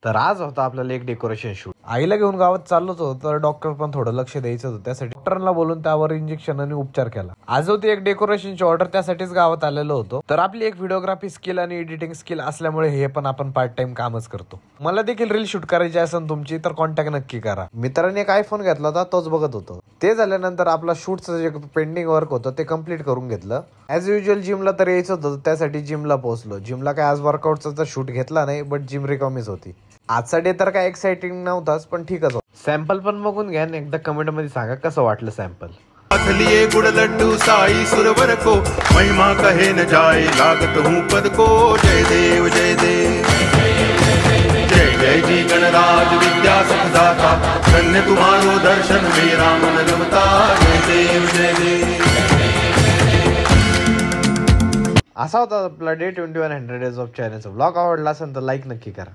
तर आज होता आपल्याला एक डेकोरेशन शूट. आईला घेऊन गावात चाललोच होतो, तर डॉक्टर पण थोडं लक्ष द्यायचं होतं. त्यासाठी डॉक्टरांना बोलून त्यावर इंजेक्शन आणि उपचार केला. आज होती एक डेकोरेशनची ऑर्डर, त्यासाठीच गावात आलेलो होतो. तर आपली एक व्हिडिओग्राफी स्किल आणि एडिटिंग स्किल असल्यामुळे हे पण आपण पार्ट टाइम कामच करतो. मला देखील रील शूट करायची असेल तुमची तर कॉन्टॅक्ट नक्की करा. मित्रांनी एक आयफोन घेतला होता, तोच बघत होतो. ते झाल्यानंतर आपला शूटचं जे पेंडिंग वर्क होतं ते कम्प्लीट करून घेतलं. ऍज युजल जिमला तर यायचं होतं, त्यासाठी जिमला पोहोचलो. जिमला काय आज वर्कआउटचा तर शूट घेतला नाही, बट जिम रिकामीच होती. आजचा डे तर काय एक्साइटिंग नव्हताच, पण ठीकच होतं. सॅम्पल पण बघून घ्या आणि एकदा कमेंट मध्ये सांगा कसं वाटलं सॅम्पल. लिए गुड़ लड्डू साई सुरवर को महिमा कहे न जाए लागत हूँ पद को। जय देव जय देव जय जय जी गणराज विद्या सुखदाता धन्य तुम्हारो दर्शन मेरा मन रमता। जय देव जय देव। असा होता आपला डे 21 100 डेज ऑफ चॅलेंजचा ब्लॉग. आवडला असेल तर लाईक नक्की करा.